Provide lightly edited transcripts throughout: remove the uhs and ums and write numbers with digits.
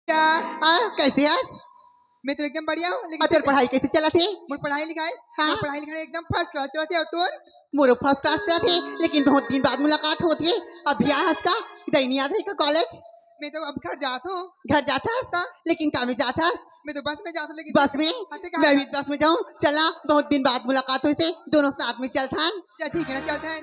क्या कैसे है? मैं तो एकदम बढ़िया हूँ लेकिन तेरी पढ़ाई कैसे चला थे? मोर पढ़ाई लिखाई हाँ। पढ़ाई लिखाई एकदम फर्स्ट क्लास चला थे और तोर मोर फर्स्ट क्लास चला थे, लेकिन बहुत दिन बाद मुलाकात होती है। अभी आया का इधर नहीं आता का कॉलेज? मैं तो अब घर जाता हूँ। घर जाता का? लेकिन काम में जाता? मैं तो बस में जाता हूँ लेकिन बस में? आते कहाँ मैं भी जाता? बस में जाऊँ। चला, बहुत दिन बाद मुलाकात हुई से दोनों साथ में चलता। चल ठीक है ना, चलते हैं।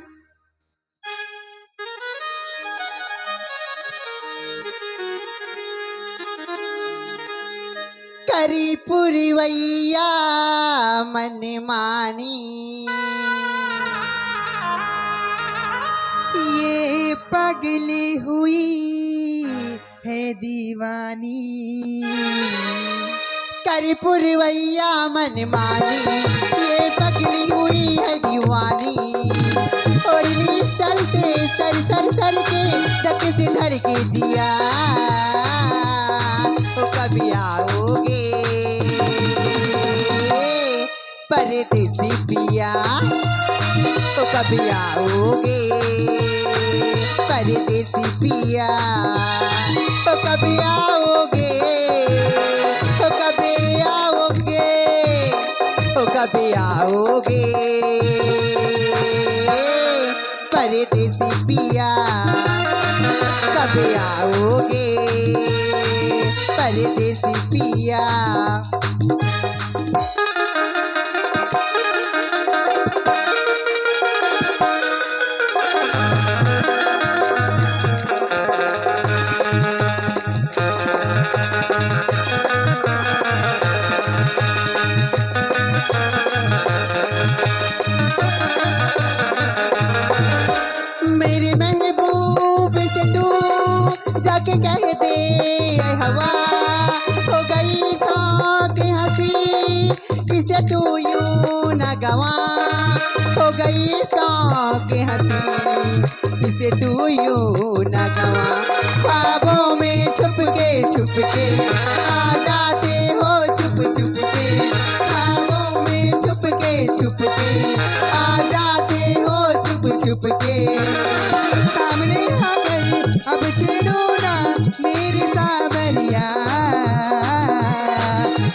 करी पुरवैया मन मानी, ये पगली हुई है दीवानी। करी पुरवैया मन मानी, ये पगली हुई है दीवानी। और सर से सर के धक से धर के जिया, तो कभी आओगे परदेसी पिया, तो कभी आओगे परदेसी पिया, तो कभी आओगे, तो कभी आओगे, तो कभी आओगे परदेसी पिया, कभी आओगे परदेसी पिया। मेरी महबूब से तू जाके कह दे ऐ हवा, हो गई शौक हंसी किसे तू यूं न गवा, हो गई शौक हंसी किसे तू यूं न गवा। ख्वाबों में छुप के आ जाते हो छुप के, ख्वाबों में छुप के आ जाते हो छुप के। सामने आकर अब छेड़ो ना मेरे सावरिया,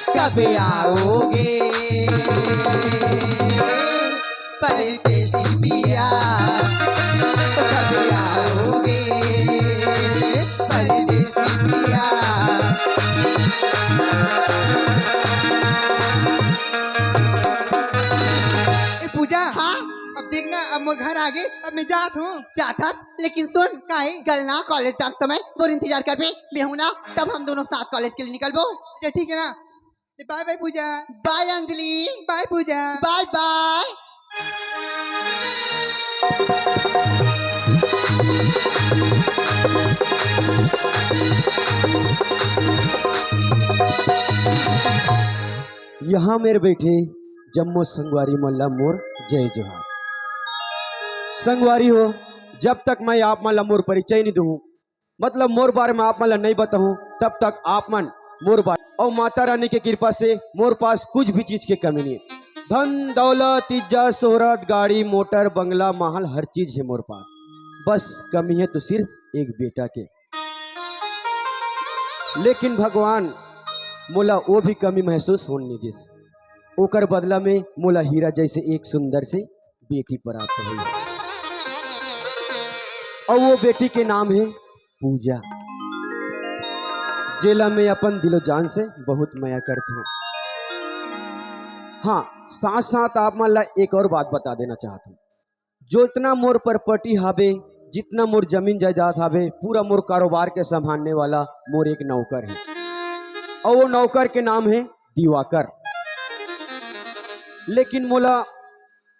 कब आओगे परदेसी पिया, कब आओगे परदेसी पिया। ए पूजा, हाँ अब देखना अब मोर घर आगे, अब मैं जात हूँ। चाहता, लेकिन सुन काहे? कल ना कॉलेज तक समय मोर इंतजार कर पे, मैं हूँ ना, तब हम दोनों साथ कॉलेज के लिए निकलबो। अच्छा ठीक है ना, bye bye Pooja. Bye Anjali, bye Pooja. Bye bye. यहाँ मेरे बैठे जम्मू संगवारी मोल्ला मोर जय जोहार। संगवारी हो, जब तक मैं आप मन ला मोर परिचय नहीं दूँ, मतलब मोर बारे में आप मन ला नहीं बताऊँ, तब तक आप मन मोर बारे और माता रानी के कृपा से मोर पास कुछ भी चीज के कमी नहीं है। धन दौलत इज्जत शोहरत गाड़ी मोटर बंगला महल हर चीज है मोर पास, बस कमी है तो सिर्फ एक बेटा के। लेकिन भगवान मोला वो भी कमी महसूस होने नहीं दिस, ओकर बदला में मोला हीरा जैसे एक सुंदर से बेटी प्राप्त हुई, और वो बेटी के नाम है पूजा, जेला में अपन दिलो जान से बहुत माया करता हूँ। हाँ, साथ साथ आप मन ला एक और बात बता देना चाहता हूँ, जो इतना मोर प्रॉपर्टी हावे, जितना मोर जमीन जायदाद हावे, पूरा मोर कारोबार के संभालने वाला मोर एक नौकर है, और वो नौकर के नाम है दिवाकर। लेकिन मोला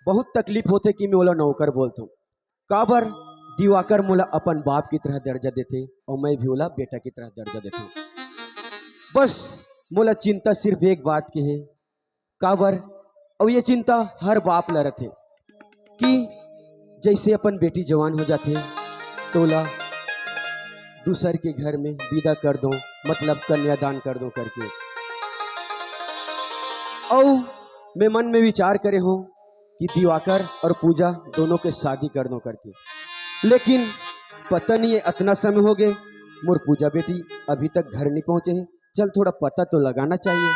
बहुत तकलीफ होते कि मैं ओला नौकर बोलता हूँ, काबर दिवाकर मोला अपन बाप की तरह दर्जा देते और मैं भी ओला बेटा की तरह दर्जा देता हूँ। बस मोला चिंता सिर्फ एक बात की है, काबर और ये चिंता हर बाप ला रथे कि जैसे अपन बेटी जवान हो जाते तो ओला दूसर के घर में विदा कर दो, मतलब कन्यादान कर दो करके। और मैं मन में विचार करे हूँ कि दिवाकर और पूजा दोनों के शादी कर दो करके, लेकिन पता नहीं है इतना समय हो गए मोर पूजा बेटी अभी तक घर नहीं पहुंचे हैं। चल थोड़ा पता तो लगाना चाहिए।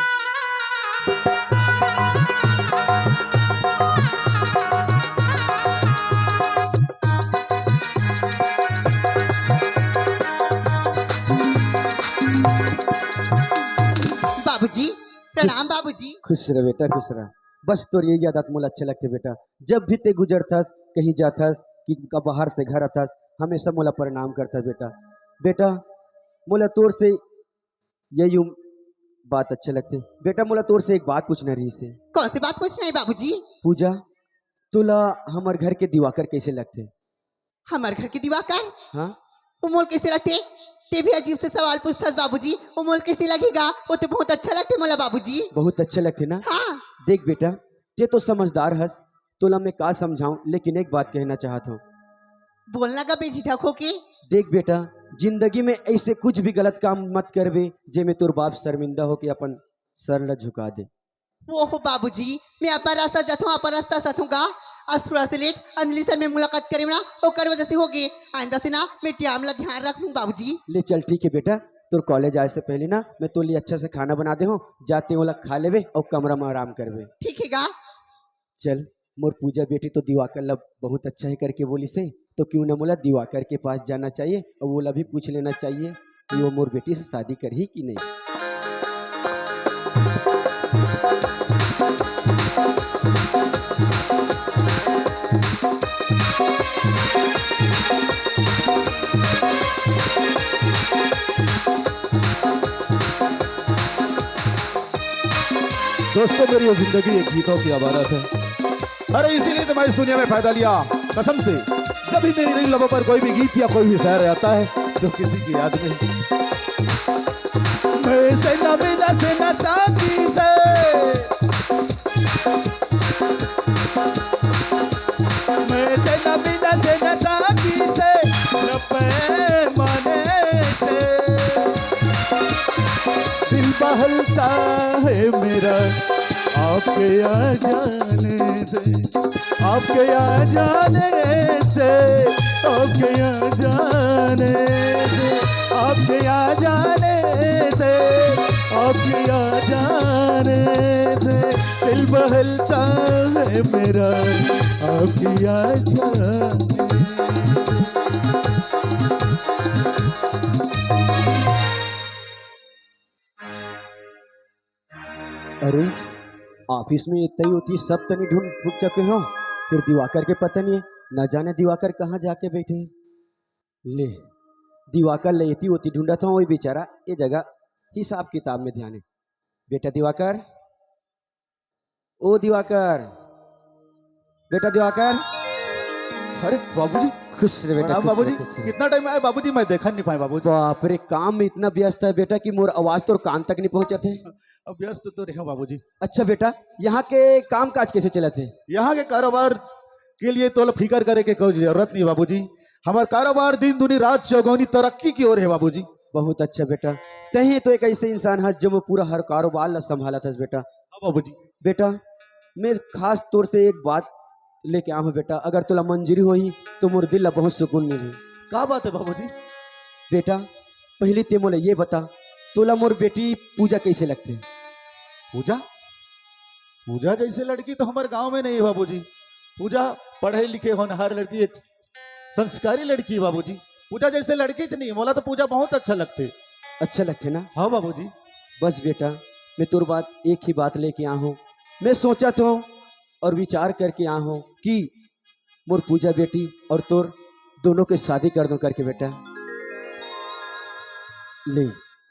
बाबूजी प्रणाम बाबूजी। खुश रह बेटा, खुश रह। बस तो ये याद मोला अच्छे लगते बेटा। जब भी ते गुजरथस, कहीं जाथस कि बाहर से घर आथस, हमेशा मोला प्रणाम करता बेटा। बेटा मोला तोर से यही बात अच्छे लगते बेटा। मोला तोर से एक बात पूछना रही से। कौन सी बात पूछना है बाबूजी? पूजा तुला हमार घर के दिवाकर कैसे लगते? हमारे घर की दिवाकर हाँ वो मोल कैसे लगते? ते भी अजीब से सवाल पूछतास बाबूजी। वो मोल कैसे लगेगा? वो तो बहुत अच्छा लगते मोला बाबूजी। बहुत अच्छे लगते ना। हाँ देख बेटा ते तो समझदार हस, तोला मैं का समझाऊं, लेकिन एक बात कहना चाहता हूँ। बोलना का बेझिझक हो के। देख बेटा जिंदगी में ऐसे कुछ भी गलत काम मत करबे जे में तोर बाप शर्मिंदा हो के अपन सर ल झुका दे। वो हो बाबूजी, मैं अपन रास्ता जाता अपन रास्ता जाऊंगा। आज थोड़ा से लेट अंजलि से मैं मुलाकात करे ना, ओकर वजह से हो गई। आइंदा से ना मैं टाइम ला ध्यान रख लूँ बाबूजी। ले चल ठीक है बेटा। तोर कॉलेज आए से पहले ना मैं तो लिए अच्छा से खाना बना दे हूँ, जाते वो खा लेवे और कमरा में आराम करवे। ठीक है गा। चल मोर पूजा बेटी तो दिवाकर लब बहुत अच्छा है करके बोली से, तो क्यों ना मोला दिवाकर के पास जाना चाहिए और वो ला भी पूछ लेना चाहिए कि वो मोर बेटी से शादी कर ही कि नहीं। दोस्तों मेरी ये जिंदगी एक गीतों की इबारत है। अरे इसीलिए तो मैं इस दुनिया में फायदा लिया कसम से। जब भी मेरी लबों पर कोई भी गीत या कोई भी शायर आता है तो किसी की याद में मैं से नबीना से नचाती से मैं से नबीना से नचाती से रब्बे माने से दिल बहलता है मेरा आपके आ जाने से, आपके आ जाने से, आपके आ जाने से, आपके आ जाने से, आपके आ जाने से दिल बहलता है मेरा आपके आ जाने। अरे ऑफिस में इतना ही होती सब तनी ढूंढ फूक चुके हो, फिर दिवाकर के पता नहीं है। न जाने दिवाकर कहाँ जाके बैठे हैं। ले दिवाकर लेती होती ढूंढा था वही बेचारा ये जगह हिसाब किताब में ध्यान है। बेटा दिवाकर, ओ दिवाकर, बेटा दिवाकर। अरे बाबूजी खुश रहे बेटा, प्रणाम खुश रहे, बाबूजी। खुश रहे। कितना टाइम आया बाबूजी? मैं देखा नहीं पाया बाबूजी। बाप रे काम में इतना व्यस्त है बेटा कि मोर आवाज तो कान तक नहीं पहुंचा थे। अब व्यस्त तो रहे बाबूजी। अच्छा बेटा यहाँ के काम काज कैसे चले थे? यहाँ के कारोबार के लिए तो फिकर करे के कोई जरूरत नहीं बाबूजी। हमारा कारोबार दिन दुनी रात चौगुनी तरक्की की ओर है बाबूजी। बहुत अच्छा बेटा। तही तो एक ऐसे इंसान है जो मैं पूरा हर कारोबार ला संभाला था बेटा। हाँ बाबूजी। बेटा मैं खास तौर से एक बात लेके आया हूँ बेटा, अगर तुला मंजूरी होई तो मोर दिल ला बहुत सुकून मिली। क्या बात है बाबूजी? बेटा पहले ते मोला ये बता, तुला मोर बेटी पूजा कैसे लगते? पूजा? पूजा जैसे लड़की तो हमारे गांव में नहीं है बाबूजी। पूजा पढ़े लिखे होनहार लड़की, एक संस्कारी लड़की है बाबूजी। पूजा जैसे लड़की तो नहीं, मोला तो पूजा बहुत अच्छा लगते। अच्छा लगते ना? हाँ बाबूजी। बस बेटा मैं तोर बात एक ही बात लेके आया हूँ। मैं सोचा तो और विचार करके आया हूँ कि मोर पूजा बेटी और तोर दोनों के शादी कर दूं करके बेटा। ले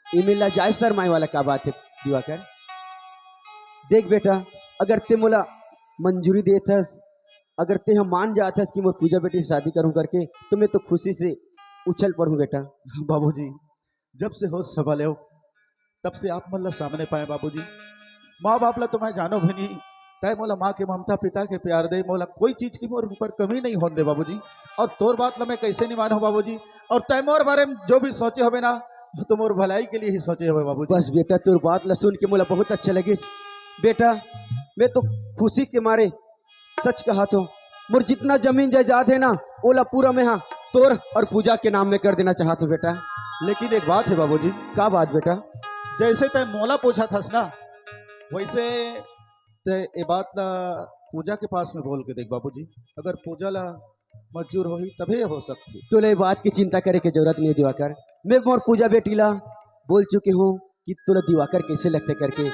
ये मिला जाए शर्माए वाला का बात है दिवाकर। देख बेटा अगर ते मोला मंजूरी देथस, अगर ते हम मान जाथस कि मोर पूजा बेटी से शादी करूं करके, तो मैं तो खुशी से उछल पड़ूं बेटा। बाबूजी जब से होश संभाले हो तब से आप मतलब सामने पाए बाबूजी। माँ बाप ला तो मैं जानो भी नहीं, तय मोला माँ के ममता पिता के प्यार दे, मोला कोई चीज की मोर ऊपर कमी नहीं होने दे बाबूजी। और तोर बात ला मैं कैसे नहीं मानो बाबूजी। और तय मोर बारे में जो भी सोचे होवे ना तो मोर भलाई के लिए ही सोचे हुए बाबूजी। बस बेटा तोर बात ला सुन के मोला बहुत अच्छा लगी बेटा। मैं तो खुशी के मारे सच कहा तो मोर जितना जमीन जायदाद है ना ओला पूरा मैं हाँ तोर और पूजा के नाम में कर देना चाहता हूँ बेटा। लेकिन एक बात है बाबूजी, का बात बेटा? जैसे तय मोला पूछा थस ना, वैसे ते ये बात ला पूजा के पास में बोल के देख बाबूजी। अगर पूजा ला मंजूर होही तभी हो सकती। तुले ये बात की चिंता करे की जरूरत नहीं है दिवाकर। मैं मोर पूजा बेटी ला बोल चुकी हूँ कि तुला दिवाकर कैसे लगते करके,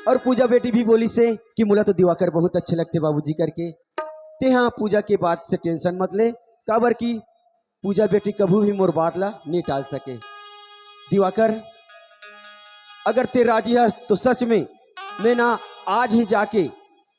और पूजा बेटी भी बोली से कि मुला तो दिवाकर बहुत अच्छे लगते बाबूजी करके। ते हाँ, पूजा के बात से टेंशन मत ले, काबर की पूजा बेटी कभी भी मोर बात ला नहीं टाल सके। दिवाकर, अगर ते राजी है तो सच में मैं ना आज ही जाके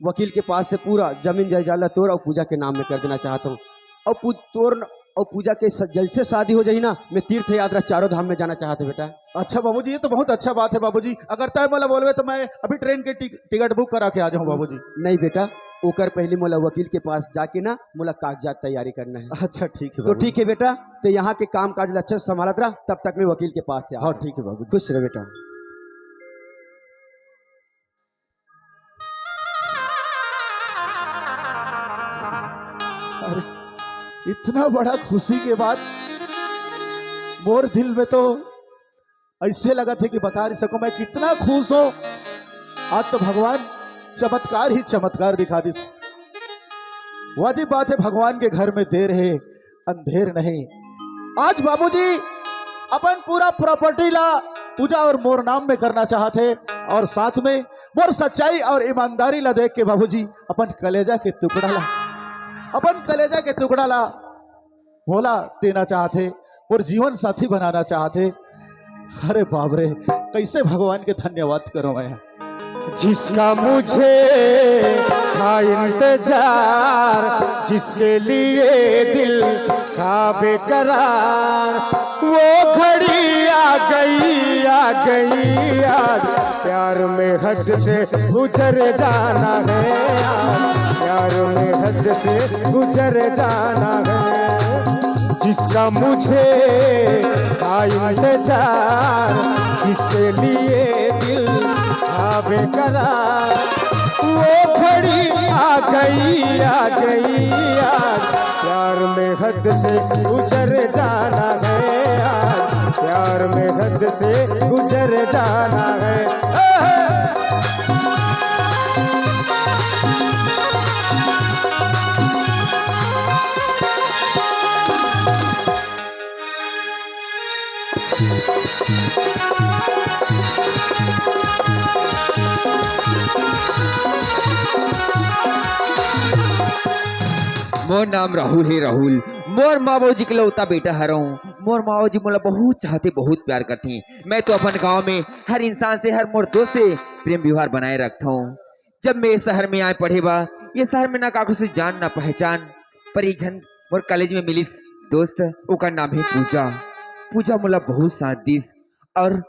वकील के पास से पूरा जमीन जायदाद तोड़ और पूजा के नाम में कर देना चाहता हूँ। और तोड़ और पूजा के जल्द से शादी हो जाए ना, मैं तीर्थ यात्रा चारों धाम में जाना चाहते बेटा। अच्छा बाबूजी, ये तो बहुत अच्छा बात है बाबूजी। अगर तय मोला बोलवे तो मैं अभी ट्रेन के टिकट बुक करा के आ जाऊँ बाबूजी। नहीं बेटा, ओकर पहले मोला वकील के पास जाके ना मोला कागजात तैयारी करना है। अच्छा ठीक है तो बाबूजी। ठीक है बेटा, तो यहाँ के काम काज अच्छा से संभालत रहा, तब तक मैं वकील के पास से हाँ ठीक है बाबूजी। खुश रहे बेटा। अरे इतना बड़ा खुशी के बाद मोर दिल में तो ऐसे लगा था कि बता नहीं सकूं मैं कितना खुश हूं। आज तो भगवान चमत्कार ही चमत्कार दिखा दी। वाजिब बात है, भगवान के घर में देर है अंधेर नहीं। आज बाबूजी अपन पूरा प्रॉपर्टी ला पूजा और मोर नाम में करना चाहते, और साथ में मोर सच्चाई और ईमानदारी ला देख के बाबूजी अपन कलेजा के टुकड़ा ला भोला देना चाहते और जीवन साथी बनाना चाहते। अरे बाप रे, कैसे भगवान के धन्यवाद करो मैं। जिसका मुझे था इंतजार, जिसके लिए दिल था बेकरार, वो घड़ी आ गई आज। प्यार में हद से गुजर जाना है आज, प्यार में हद से गुजर जाना है। जिसका मुझे था इंतजार, जिसके लिए दिल था बेकरार, वो घड़ी आ गई आज। प्यार में हद से गुजर जाना है आज, प्यार में हद से गुजर जाना है। मोर नाम राहुल है। राहुल मोर माँ बाबू जी के लौता बेटा हरऊँ। मोर माँ बाबू जी मोला बहुत चाहते, बहुत प्यार करती। मैं तो अपन गांव में हर इंसान से, हर मोर दोस्त से प्रेम व्यवहार बनाए रखता हूँ। जब मैं इस शहर में आए पढ़े बा, ये शहर में ना काकू से जान ना पहचान, पर एक जन मोर कॉलेज में मिली दोस्त, ओका नाम है पूजा। पूजा मोला बहुत साथ दी, और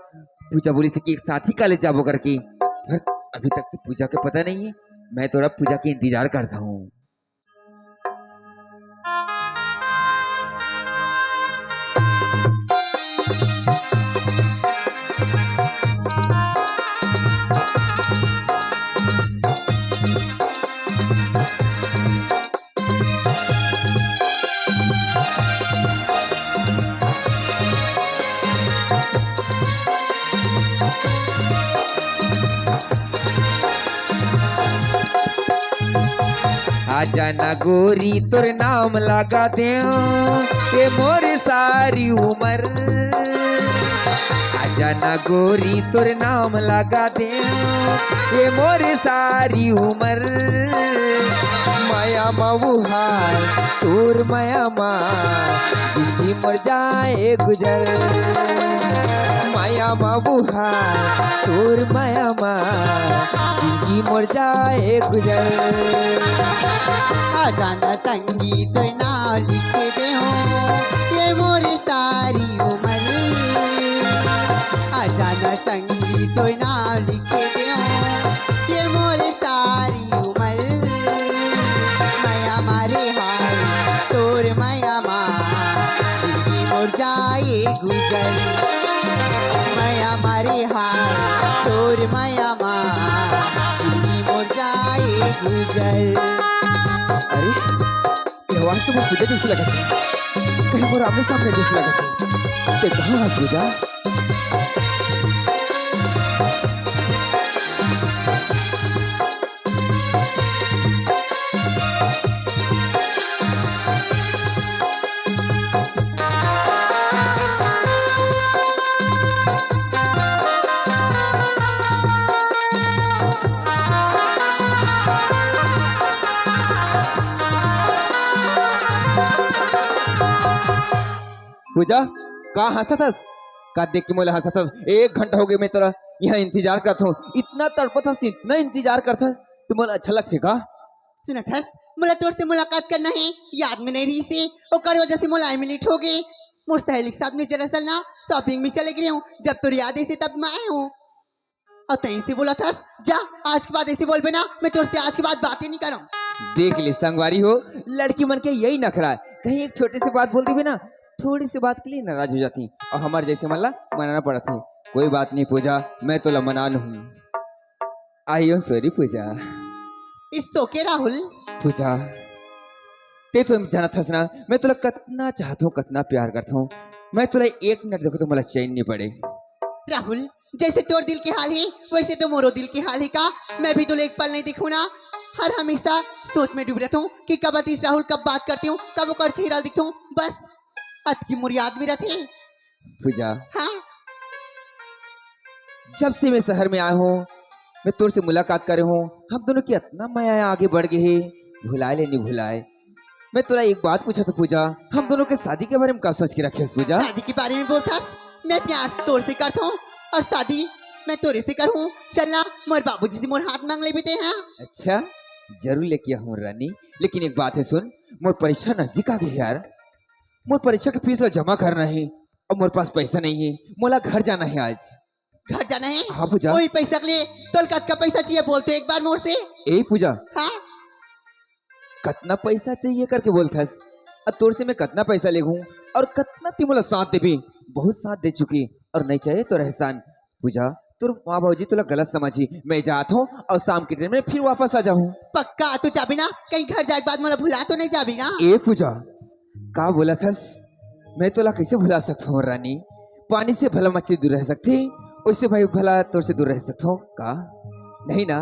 पूजा बोली थी कि एक साथ ही कॉलेज जाबो करके, पर अभी तक तो पूजा के पता नहीं है। मैं थोड़ा पूजा के इंतजार करता हूँ। आजा ना गोरी तोर नाम लगा दे, ये मोर सारी उम्र। आजा ना गोरी तोर नाम लगा दे, ये मोर सारी उम्र। माया मऊहार तोर माया माँ, जिंदगी मर जाए गुजर। माया मऊहार तोर माया माँ, जिंदगी मर जाए गुजर। आजाना संगीत ना लिख दे हो, ये मोरी सारी उम्र। आजाना संगीत ना लिख दे हो, ये मोरी सारी उम्र। माया मारे हाय तोर माया माँ, जिंदगी मोर जाए गुजर। माया मारे हाय तोर माया माँ, जिंदगी मोर जाए गुजर। अरे ये आवाज तो बहुत पूजा जैसी लगा था। कहीं मोर आमने सामने दिस लगत ते कहाँ है पूजा? पूजा कहाँ हंसत हस? का देख के मोला हंसत हस? 1 घंटा हो गया मैं तेरा यहाँ इंतजार करता हूँ, इतना तड़पत हस, इतना इंतजार करता हस, तुम्हें अच्छा लगते का? सुनत हस मोला तोर से मुलाकात करना है, याद में नहीं रही से ओकर वजह से मोला मिलिट हो गए। मोर सहेली के साथ में दरअसल ना शॉपिंग में चले गए हूँ, जब तोर याद ऐसे तब मैं आया हूँ। और तहीं से बोला था जा आज के बाद ऐसे बोल ना, मैं तोर से आज के बाद बातें नहीं करूँ। देख ले संगवारी हो, लड़की मन के यही नखरा है, कहीं एक छोटे से बात बोल दी ना थोड़ी सी बात के लिए नाराज हो जाती और हमारे जैसे मल्ला मनाना पड़ा था। कोई बात नहीं पूजा, मैं तो मना लूँ। आई एम सॉरी पूजा। इस के राहुल पूजा ते तो जाना था ना, मैं तुला कितना चाहता हूँ, कितना प्यार करता हूँ। मैं तुला 1 मिनट देखो तो मला चैन नहीं पड़े। राहुल जैसे तोर दिल के हाल है वैसे तो मोरो दिल के हाल है का। मैं भी तो एक पल नहीं दिखूँ ना, हर हमेशा सोच में डूब रहता हूँ कि कब अतीश राहुल कब बात करती हूँ, कब वो चेहरा दिखता हूँ, बस अत की मुरियाद में रहते। पूजा हाँ जब से मैं शहर में आया हूँ, मैं तुर से मुलाकात करे हूँ, हम दोनों की इतना माया आगे बढ़ गई है, भुलाए ले नहीं भुलाए। मैं तुरा एक बात पूछा तो पूजा, हम दोनों के शादी के बारे में क्या सोच के रखे पूजा? शादी के बारे में बोलता मैं प्यार तोर से करता हूँ और शादी मैं तोरे से करूँ। चलना मोर बाबूजी से मोर हाथ मांग ले बेटे। हैं अच्छा जरूर लेके हूँ रानी, लेकिन एक बात है सुन, मोर परीक्षा नजदीक आ गई है यार, मोर परीक्षा की फीस ला जमा करना है और मोर पास पैसा नहीं है, मोला घर जाना है आज। घर जाना है? हाँ पूजा। वही पैसा के लिए तोल का पैसा चाहिए बोलते एक बार मोर से। ए पूजा हाँ कितना पैसा चाहिए करके बोलथस, और तोर से मैं कितना पैसा ले हूँ और कितना ती मोला साथ देबी, बहुत साथ दे चुकी और नहीं चाहिए तो एहसान। पूजा तुर माँ भाजी तुला गलत समझी, मैं जाता हूँ और शाम की ट्रेन में फिर वापस आ जाऊँ। पक्का तू जाबी ना? कहीं घर जाए के बाद मोला भुला तो नहीं जाबी ना? ए पूजा का बोला थस, मैं तोला कैसे भुला सकता हूँ रानी? पानी से भला मछली दूर रह सकती, उससे भाई भला तोर से दूर रह सकता हूँ का? नहीं ना।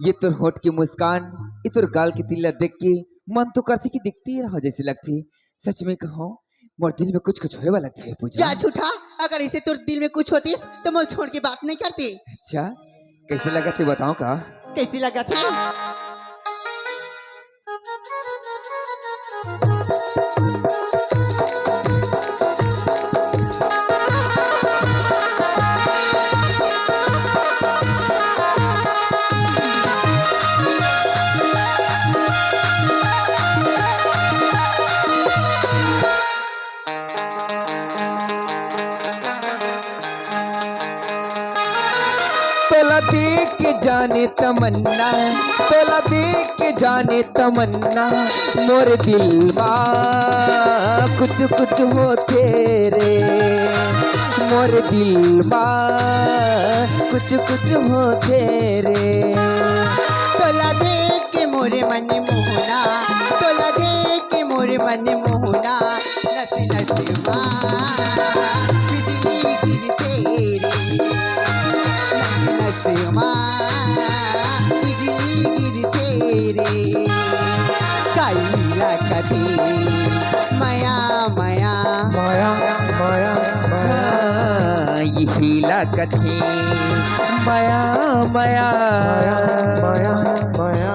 ये तोर होठ की मुस्कान, ये तोर गाल की तिल्ला देख के मन तो करती कि दिखती रहो जैसी लगती। सच में कहो मोर दिल में कुछ कुछ होए वाला लगती है पूजा। जा झूठा, अगर इसे तोर दिल में कुछ होतीस तो मोल छोड़ के बात नहीं करती। अच्छा कैसे लगा थे बताओ का? कैसी लगा थे? तोला देख के जाने तमन्ना, तोला देख के जाने तमन्ना, मोर दिल में कुछ कुछ होते रे, मोर दिल में कुछ कुछ होते रे। तोला देख के मोरे मन मोहना, तोला देख के मोरे मन मोहना, नस नस माँ बिजली गिरते रे, नस नस माँ बिजली गिरते रे। काइला कदी माया माया माया माया माया ये हीला कथी माया माया माया माया।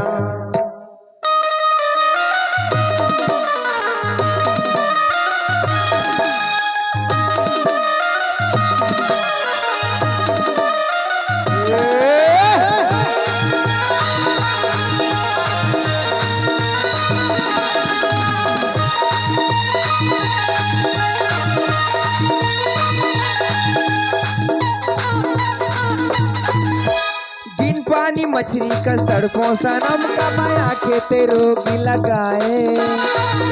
बिन पानी मछली का सड़कों सनम का माया खेते रोगी लगाए,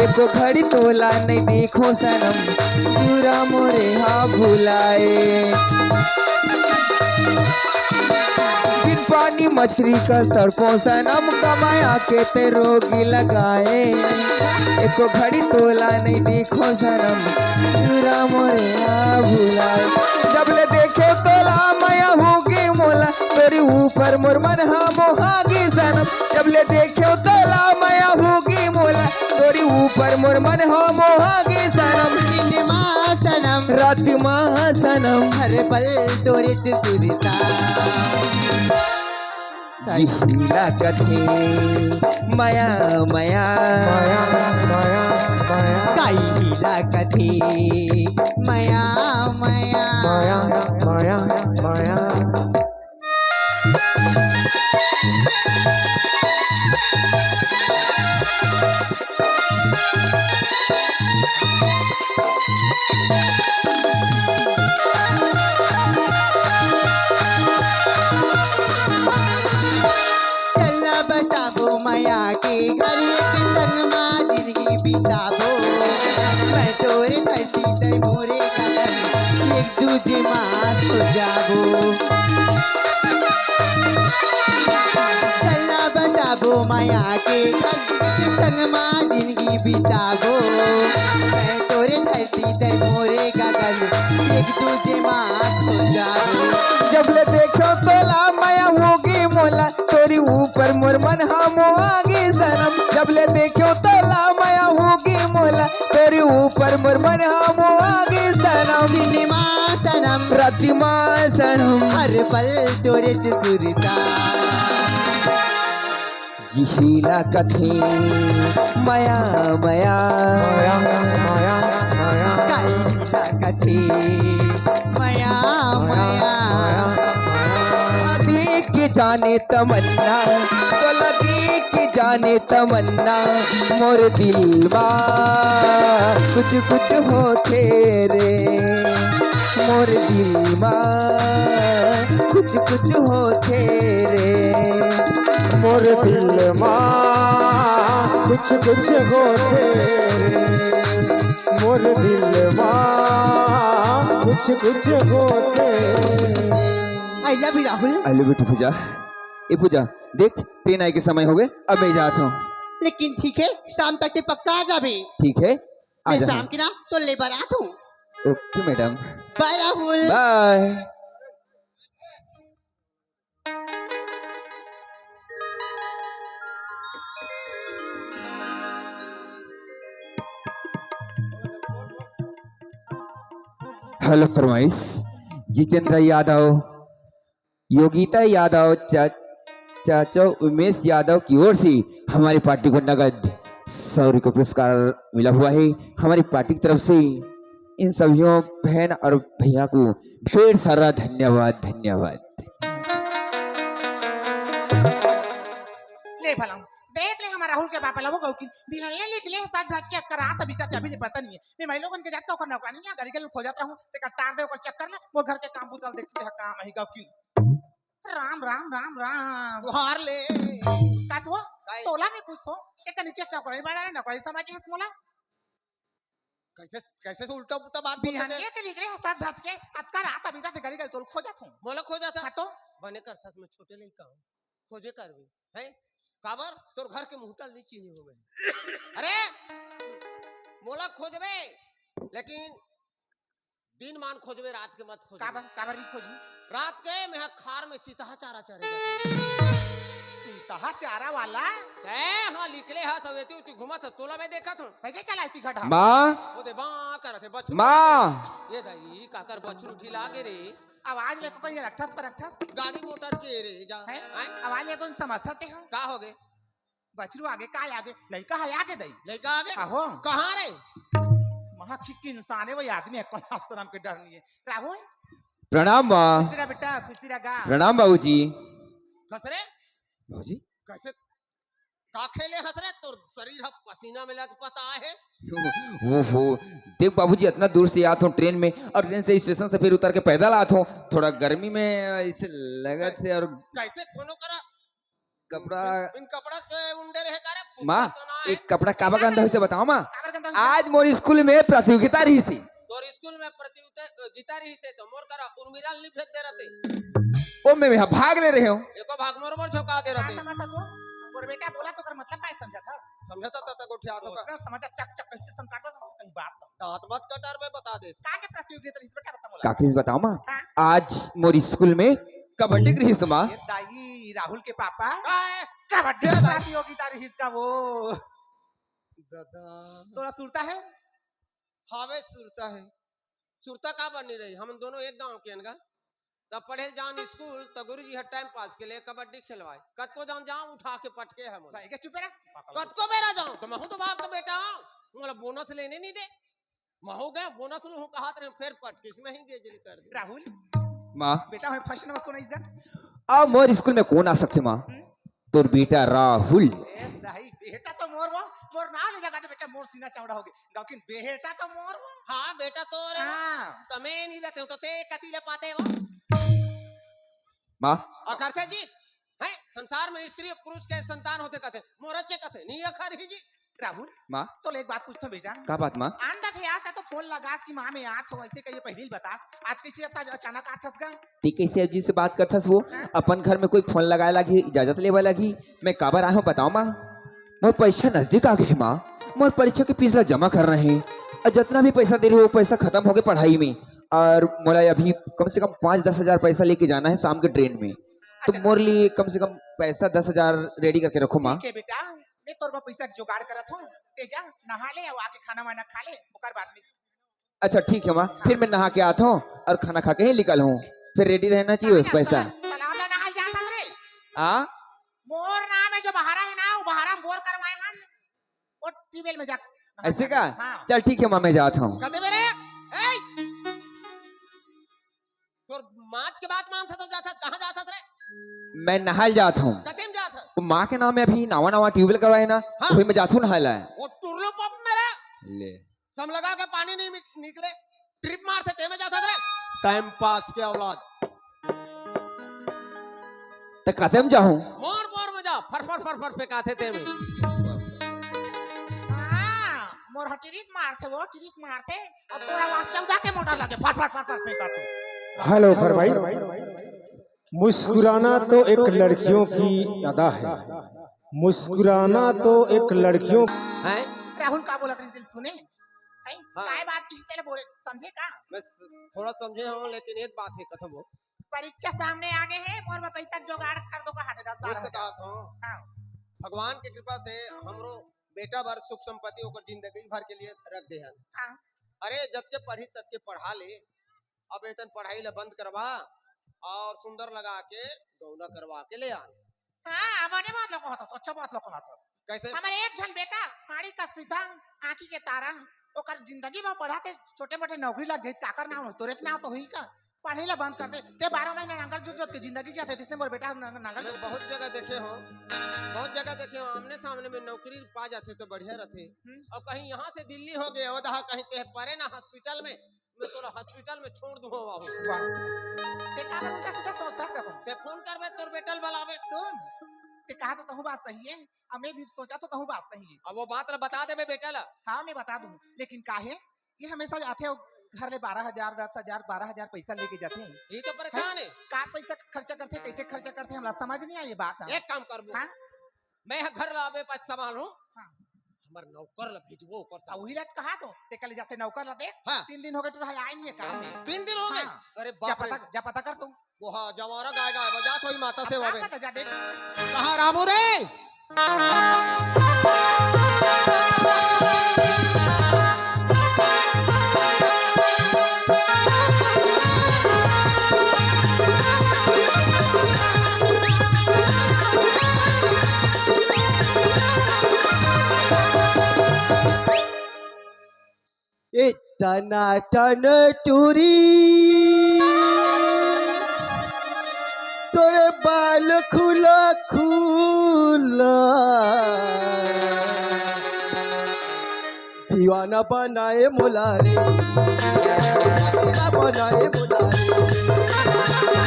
एको घड़ी तोला नहीं देखो सनम, चूरा मोरे हाँ भुलाए। बिन पानी मछली का सरपों सनम कमाया के ते रोगी लगाए एको घड़ी तोला नहीं देखो सनम चूरा मोरे ना भुलाए जब ले देखे तोला माया होगी मोला तेरी ऊपर मोर मन हाँ मोहागी सनम जब ले देखे तोला माया होगी मोला तेरी ऊपर मोर मन हाँ मोहागी सनम दिन माँ सनम रात माँ सनम हर पल तोरे से सुरता जिहिला कथे माया माया माया माया माया काई हीरा कथी मया मया माया माया माया चला बसाबो मया के घर एक संग माँ जिंदगी बिताबो मैं तोरे धरती ते मोरे कदम एक दूजे माँ सो जाबो चला बसाबो मया के घर एक संग माँ जिंदगी बिताबो मैं तोरे धरती ते मोरे गगन एक दूजे माँ सो जाबो जब ले देखो तोला माया होगी मोला तेरी ऊपर मोर मन हाँ मोहागी सनम जब ले देखो तोला माया होगी मोला तेरी ऊपर मोर मन हाँ मोहागी सनम दिन माँ सनम रात माँ सनम हर पल तोरे से सुरता जिहिला कथे माया माया माया माया माया काईला कथी मया मया देख के जाने तमन्ना तोला देख के जाने तमन्ना मोर दिल कुछ कुछ होते रे मोर दिल कुछ कुछ होते रे मोर दिल माँ कुछ कुछ होते रे मोर दिल माँ कुछ कुछ होते आई लव यू राहुल। हेलो बेटी पूजा ये पूजा देख ट्रेन आए के समय हो गए अब मैं जाता हूँ लेकिन ठीक है शाम तक ते पक्का आ जाबे ठीक है आ मैं जा शाम की ना तो ले बारात हूँ okay madam bye Rahul bye hello फरमाइश जितेंद्र यादव योगिता यादव चाचा उमेश यादव की ओर से हमारी पार्टी को नगद 100 रुपये पुरस्कार मिला हुआ है हमारी पार्टी की तरफ से इन सभी बहन और भैया को ढेर सारा धन्यवाद धन्यवाद ले भला देख ले हमारा राहुल के पापा लोगों को कि बिलन ले निकले साथ धज के कर रात अभी तक अभी पता नहीं है मैं लोगों के जाता हूं नौकरानी या गाड़ी के खो जाता हूं ते का तार दे ऊपर चक्कर ले वो घर के काम बुतल देखते है काम है गाँव की राम राम राम राम हार ले काटो तोला में पूछो एक नीचे नौकरानी बड़ा है नौकरानी समाज है मोला कैसे कैसे से उल्टा पुल्टा बात बिहान के निकले साथ धज के अतका रात अभी तक गाड़ी के तोल खो जाता हूं मोला खो जाता हाँ तो बने करता मैं छोटे नहीं कहूँ खोजे करबे है काबर तोर घर के मुहटल नहीं चीनी हो गए अरे मोला खोजबे लेकिन दिन मान खोजबे रात के मत खोजबे काबर काबर नहीं खोजी रात के मैं खार में सीता चारा चरे सीता चारा वाला ते हां निकले हां तो वेती तू घुमत तोला मैं देखा था पैके चला इतनी घटा माँ वो दे बा करत है बच्चू माँ ये दाई काकर बच्चू ढीला गे रे आवाज लेको कोई रखथस पर रखथस गाड़ी मोटर के रे जा है हैं आवाज लेको समझते हो का हो गए बछरू आगे का आगे लड़का है आगे दई लड़का आगे आहो कहां रे महा ठीक इंसान है वो आदमी है कौन आश्रम के डर नहीं है राहुल प्रणाम माँ खुशी रहा बेटा खुशी रहा गा प्रणाम बाबूजी खसरे बाबूजी कैसे का खेले हसरे तो शरीर ह पसीना मिला तो पता है वो देख बाबूजी इतना दूर से आता हूँ ट्रेन में और ट्रेन से स्टेशन से फिर उतर के पैदल आता हूँ थोड़ा गर्मी में इसे लगा थे और कैसे कोनो करा कपड़ा इन कपड़ा से उंडे रहे करे माँ एक कपड़ा काबा का अंदर से बताओ माँ काबर गंदा आज मोर स्कूल में प्रतियोगिता रही थी तोर स्कूल में प्रतियोगिता जीता रही से तो मोर करा उर्मिला नहीं भेज दे रहते वो मैं भाग ले रहे हूँ एको तो भाग मोर मोर झोंका दे क्या रहते समझता तू और बेटा बोला तो कर मतलब क्या समझा था समझता था तक उठिया तो सोचना समझा चक चक कैसे संकाटता था कहीं बात ना दांत मत कटार में बता दे का के प्रतियोगिता इस बेटा बता मोला काकरीज बताओ माँ हाँ? आज मोर स्कूल में कबड्डी की रही माँ ये दाई राहुल के पापा काय कबड्डी प्रतियोगिता रही इसका वो दादा तोरा सुरता है हावे सुरता है सुरता का बन नहीं रही हम दोनों एक गांव के अनगा तब पढ़े जान स्कूल तो गुरुजी हर टाइम पास के लिए कबड्डी खिलवाए कत को जान जाऊं उठा के पटके है मोला भाई के चुप रहा कत को मेरा जाऊं तो मैं हूं तो बाप का बेटा हूं मोला बोनस लेने नहीं दे मैं हो गया बोनस लूं कहा तेरे फिर पटके इसमें ही गेजरी कर दे राहुल माँ बेटा है फर्स्ट नंबर कौन है इसका अब मोर स्कूल में कौन आ सकते माँ तोर बेटा राहुल ए दाई बेटा तो मोर नाम ले जगह बेटा मोर सीना चौड़ा हो गया लेकिन बेटा तो मोर वो हां बेटा तो रे हां तमे नहीं रहते हो तो ते कतीले पाते हो माँ और करते जी हैं संसार में स्त्री और पुरुष के संतान होते कहते मोरचे कहते नहीं अखर ही जी राहुल माँ तो एक बात पूछता बेटा का बात माँ आंदा भैया तो फोन लगास की माँ में आत हो ऐसे कहिए पहले ही बतास आज कैसे अचानक आथस गा ठीक है जी से बात करथस वो अपन घर में कोई फोन लगाए लगी इजाजत लेवा लगी मैं काबर आया हूँ बताओ माँ मोर परीक्षा नजदीक आ गई माँ मोर परीक्षा के फीस ला जमा कर रहे हैं और जितना भी पैसा दे रहे हो पैसा खत्म हो गया पढ़ाई में और मोला अभी कम से कम 5-10 हजार पैसा लेके जाना है शाम के ट्रेन में तो मोर लिए कम से कम पैसा 10,000 रेडी करके रखो माँ ठीक है बेटा मैं तोर पैसा जुगाड़ करत हूँ ते जा नहा ले और आके खाना वाना खा ले ओकर बाद में अच्छा ठीक है माँ फिर मैं नहा के आता हूँ और खाना खा के ही निकल हूँ फिर रेडी रहना चाहिए उस पैसा तालाब ला नहा जाता रे हाँ मोर नाम है जो बहारा है ना वो बहारा बोर करवाए हम और टीवेल में जा ऐसे का हाँ। चल ठीक है माँ मैं जाता हूँ कहते मेरे ए तोर माच के बात मानता तो जाता कहां जाता रे मैं नहाल जाता हूँ कते में जाता तो माँ के नाम में अभी नवा ट्यूबवेल करवाए ना हाँ। वही मैं जाता हूँ नहाला वो टुरलो पप मेरा ले सम लगा के पानी नहीं निकले ट्रिप मारते ते में जाता रे टाइम पास के औलाद तो कदम जाऊँ मोर मोर में जा फर फर फर फर फेंकाते ते में हाँ, मोर हटिरिक मारते वो टिरिक मारते और तोरा आवाज 14 के मोटा लगे फट फट फट फट फेंकाते हेलो फरमाइश मुस्कुराना तो एक लड़कियों की अदा है मुस्कुराना तो एक लड़कियों हैं राहुल का बोला तेरे दिल सुने हैं हाँ। काय बात किसी तरह बोले समझे का मैं थोड़ा समझे हूं लेकिन एक बात है कथम हो परीक्षा सामने आ गए हैं और मैं पैसा जुगाड़ कर दो कहा 10-12 एक कहा था हाँ भगवान की कृपा से हमरो बेटा भर सुख संपत्ति होकर जिंदगी भर के लिए रख दे हन हाँ अरे जब के पढ़ी तब के पढ़ा ले अब वेतन पढ़ाई ला बंद करवा और सुंदर लगा के गौना करवा के ले आन हाँ मने बात लोग होता अच्छा बात लोग होता कैसे हमारे एक जन बेटा हाड़ी का सीधा आंखी के तारा ओकर जिंदगी में पढ़ाते छोटे मोटे नौकरी लग जाए काकर ना हो तोरे ना तो हुई का पढ़े ला बंद कर दे ते 12 महीने नांगल जो के जिंदगी जाते इसने मोर बेटा नांगल मैं बहुत जगह देखे हो बहुत जगह देखे हो आमने सामने में नौकरी पा जाते तो बढ़िया रहते और कहीं यहाँ से दिल्ली हो गए और कहीं ते परे ना हॉस्पिटल में मैं तोरा हॉस्पिटल में छोड़ दूं वाह ते का उल्टा सीधा सोचता का तुम ते फोन करबे तोर बेटल बुलावे सुन ते कहा तो कहूँ बात सही है अब मैं भी सोचा तो कहूँ बात सही है अब वो बात ला बता दे बे बेटा ला हाँ मैं बता दूं लेकिन काहे ये हमेशा आते हो घर ले 12,000 10,000 12,000 पैसा लेके जाते हैं ये तो परेशान है का पैसा खर्चा करते कैसे खर्चा करते हमरा समझ नहीं आई ये बात है एक काम करबो हाँ? मैं घर लावे पास संभालू हाँ। हमर नौकर ला भेजबो ओकर और वही रात कहा तो ते कल जाते नौकर ला दे हाँ। 3 दिन हो गए तू आए नहीं है काम में 3 दिन हो गए हाँ। अरे जा बाप रे पता जा पता कर तुम वो हाँ जमारा गाय गाय बजा कोई माता से वावे पता जा देख कहाँ रामू रे ए टनाटन टूरी तोरे बाल खुला खुला दीवाना बनाए मोला रे दीवाना बनाए मोला रे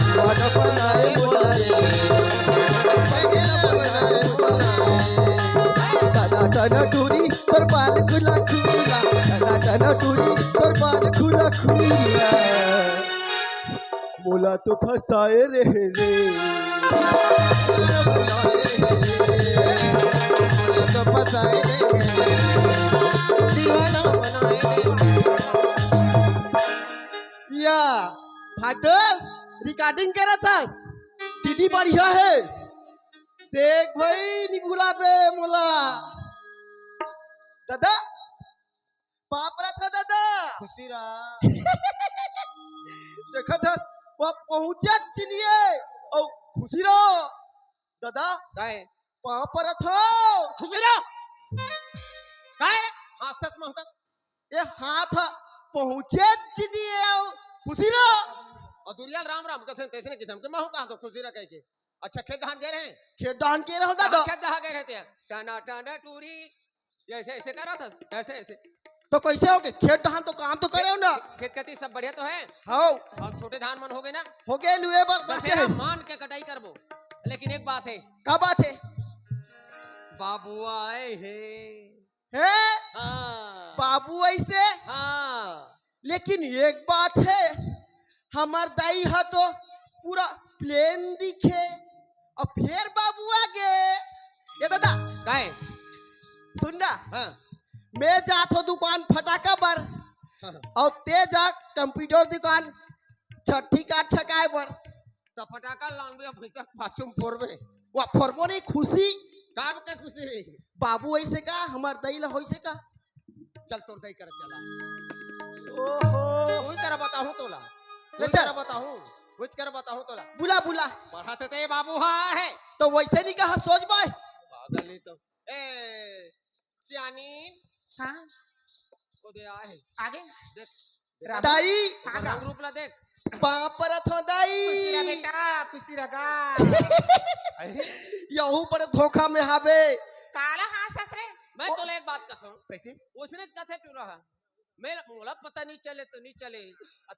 दीवाना बनाए मोला रे टनाटन टूरी तोर बाल खुला खुला टनाटन टूरी तोर बाल खुला खुला मोला तो फसाए रे तो फसाए देंगे, दीवाना बनाए देंगे। या फाटल रिकॉर्डिंग करा था दीदी बढ़िया है देख भाई निबुला पे मोला दादा पापरा था दादा खुशी रहा। देखा था वो पहुंचा चिनिए और खुशी रहो दादा काय पापरा था खुशी रहो। काय रे हंसत महकत ये हाथ पहुंचे चिनिए और खुशी रहो और दुनिया राम राम कहते हैं तैसे किस्म के महू कहां तो खुशी रह के। अच्छा खेत धान दे रहे हैं, खेत दान के रहो दादा खेत दहा के रहते हैं टाना टाना टूरी ऐसे ऐसे कर रहा था ऐसे ऐसे। तो कैसे हो गए खेत धान तो काम तो करे हो ना खेत खेती सब बढ़िया तो है। हाँ और छोटे धान मन हो गए ना, हो गए लुए पर दशहरा मान के कटाई करबो। लेकिन एक बात है, क्या बात है बाबू आए हैं। हैं हाँ बाबू ऐसे हाँ लेकिन एक बात है हमार दाई है तो पूरा प्लेन दिखे और फिर बाबू आगे ये दादा काय सुन ना हाँ मैं जात हो दुकान फटाका पर हाँ। और ते जा कंप्यूटर दुकान छठी काट छकाए पर तो फटाका लानबे भैसा पाछुम फोड़बे वो फरबो नहीं खुशी काम के खुशी। बाबू ऐसे का हमार दाई ला होइसे का चल तोर दई कर चला ओहो कोई कर बताऊं तोला, कोई अच्छा। कर बताऊं, कुछ कर बताऊं तोला। बुला बुला पढ़ाते ते बाबू हाँ है तो वैसे नहीं कहा सोच बाय पागल नहीं तो ए सियानी हाँ को दे आए आगे देख दाई रंग रूप ला देख। पापर थो खुशी रह दाई बेटा खुशी रगा यहू पर धोखा में हावे काला हाथ ससरे मैं तोला एक बात कहता हूं, कैसे उसने कथे तू रहा मैं मोला पता नहीं चले तो नहीं चले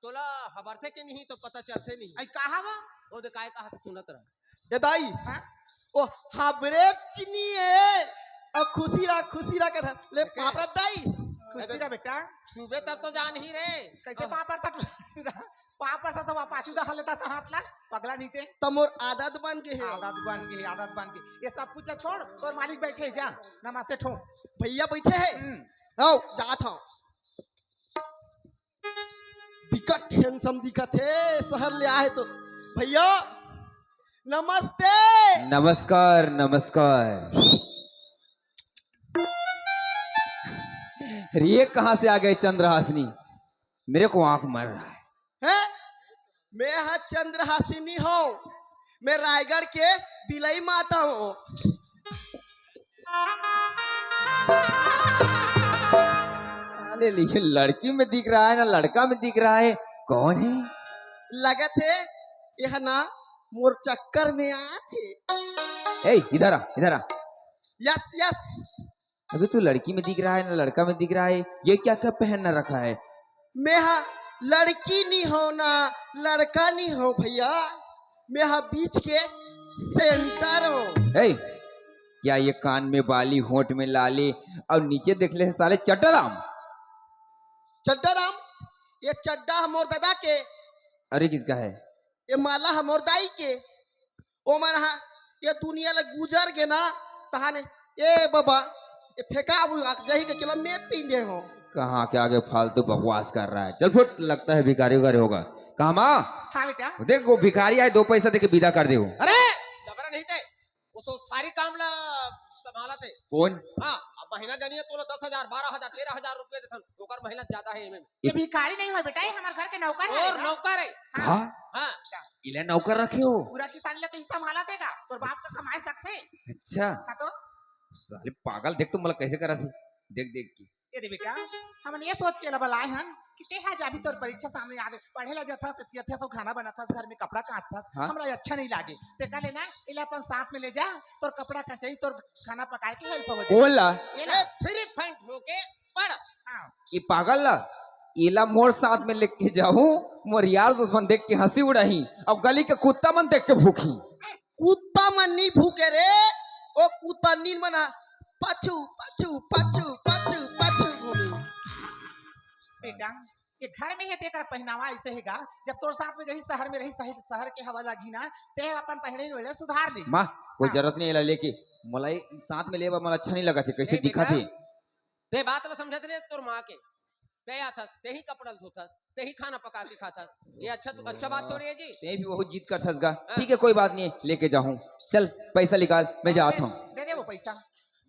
तोला खबर थे कि नहीं तो पता चलते नहीं। आई कहा वो ओ दे काय कहा था सुनत रहा। ये दाई हाँ ओ हाबरे चिनिए और खुशी रा कथा ले पापरा दाई खुशी रह बेटा सुबह तब तो जान ही रहे कैसे पापर था पापर था सब पाछू दा लेता सा हाथ ला पगला नीते तमोर आदत बन के है आदत बन के ये सब कुछ छोड़ और मालिक बैठे जा नमस्ते ठो भैया बैठे है आओ जात हूं दिक्कत हैंसम दिक्कत है शहर ले आए तो भैया नमस्ते नमस्कार नमस्कार। ये कहाँ से आ गए चंद्रहासिनी? मेरे को आंख मर रहा है। हैं मैं हाँ चंद्रहासिनी हूँ मैं रायगढ़ के बिलई माता हूँ अरे लेकिन लड़की में दिख रहा है ना लड़का में दिख रहा है, कौन है? लगत है यह ना मोर चक्कर में आते ए इधर आ इधर आ। यस यस अबे तू लड़की में दिख रहा है ना लड़का में दिख रहा है, ये क्या क्या पहन रखा है? मैं हाँ लड़की नहीं हो ना लड़का नहीं हो भैया मैं हाँ बीच के सेंटर हूँ। ए क्या ये कान में बाली होंठ में लाली और नीचे देख ले साले चटराम? चड्डाराम ये चड्डा हमोर दादा के अरे किसका है? ये माला हमोर दाई के ओ मन हाँ ये दुनिया ले गुजर के ना तहाने ए बाबा ये फेंका जही के किलो में पींदे हो कहाँ के आगे फालतू बकवास कर रहा है। चल फुट लगता है भिखारी उगारी होगा। कहाँ माँ हाँ बेटा देख वो भिखारी आए 2 पैसा देके विदा कर दे। अरे लबरा नहीं थे वो तो सारी काम ला संभाला थे। कौन? हाँ अब महीना जानिए तो 10,000 12,000 13,000 रुपए देथन ओकर महिला ज्यादा है इनमें। ये भिखारी नहीं है बेटा ये हमारे घर के नौकर है और नौकर है। हाँ हाँ इले नौकर रखे हो? पूरा किसान ले तो हिस्सा माला देगा तो बाप का कमाए सकते अच्छा का तो साले पागल देख तो मतलब कैसे करा थी देख देख की। ये दे बेटा हमने ये सोच के लबलाए हन कि ते है जाबी तोर परीक्षा सामने आ गए पढ़े ला जथा से तिया सब खाना बनाता घर में कपड़ा कांचता हाँ? हमरा अच्छा नहीं लागे ते का लेना इला अपन साथ में ले जा तोर कपड़ा का चाहिए तोर खाना पकाए के हेल्प हो जाए कौन ला? ये ए ना फ्री फैंट होके पढ़। हाँ ये पागल ला इला मोर साथ में लेके जाऊं मोर यार दुश्मन देख के हंसी उड़ाही और गली के कुत्ता मन देख के भूखी। कुत्ता मन नहीं भूखे रे ओ कुत्ता नील मना पाछू पाछू पाछू पाछू पाछू घूमी बेटा ये घर में है तेकर पहनावा ऐसे हैगा जब तोर साथ में जही शहर में रही शहर के हवा लगी ना ते अपन पहने वेले सुधार ले माँ कोई हाँ। जरूरत नहीं है लेके मला साथ में ले मला अच्छा नहीं लगा थे कैसे नहीं दिखा बेटा। थे ते बात ला समझत नहीं तोर माँ के ते आता ते ही कपड़ा धोता ते ही खाना पका के खाता ये अच्छा बात थोड़ी है जी। ते भी बहुत जीत कर थसगा ठीक है कोई बात नहीं है लेके जाऊं चल पैसा निकाल मैं जाता हूँ दे दे वो पैसा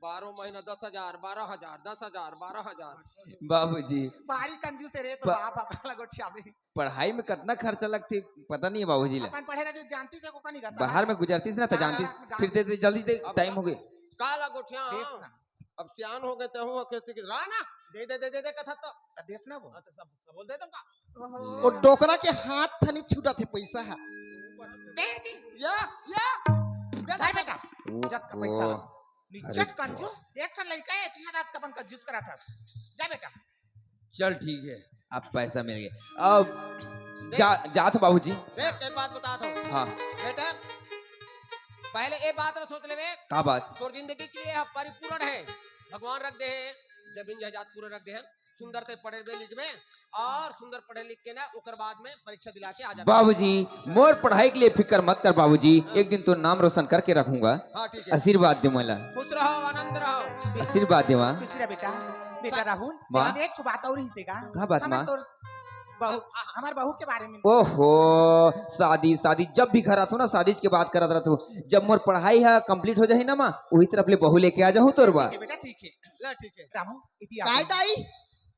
12 महीना 10,000 12,000 10,000 12,000 बाबूजी बारी कंजूस है रे तो प- बाप अपना गोठिया में पढ़ाई में कितना खर्चा लगती पता नहीं है बाबूजी ला अपन पढ़े रहे जानती से को का नहीं गा बाहर में गुजरती ना तो जानती फिर ते जल्दी ते टाइम हो गए काला गोठिया देश ना अब सियान हो गए ते हो कहते कि राना दे दे दे दे दे कथा तो देश ना वो हाँ, तो सब बोल दे तुम का वो डोकरा के हाथ थनी छूटा थे पैसा है दे दी या दे बेटा जब का पैसा ओहो, निचट कंजूस एक ठन लड़का है इतना दांत कपन कंजूस करा था जा बेटा चल ठीक है अब पैसा मिल गया अब जा तो बाबूजी देख एक बात बताता हूँ हाँ बेटा पहले ये बात ना सोच लेवे का बात तोर जिंदगी के लिए परिपूर्ण है भगवान रख दे है जमीन जायदाद पूरा रख दे है सुंदर ते पढ़े लिख में और सुंदर पढ़े लिख के ना उकर बाद में परीक्षा दिला के आ जा बाबूजी मोर पढ़ाई के लिए फिक्र मत कर बाबूजी एक दिन तो नाम रोशन करके रखूंगा हाँ ठीक है आशीर्वाद दे मला खुश रहो आनंद रहो आशीर्वाद दे माँ किसरा बेटा बेटा राहुल माँ। लेकिन एक ठो बात और ही से का का बात माँ हमार बहू के बारे में ओहो शादी शादी जब भी घर आतो ना शादी के बात करत रहतो जब मोर पढ़ाई है कंप्लीट हो जाही ना माँ वही तरफ ले बहू लेके आ जाऊँ तोर बा ठीक है बेटा ठीक है ले ठीक है रामू इति काय दाई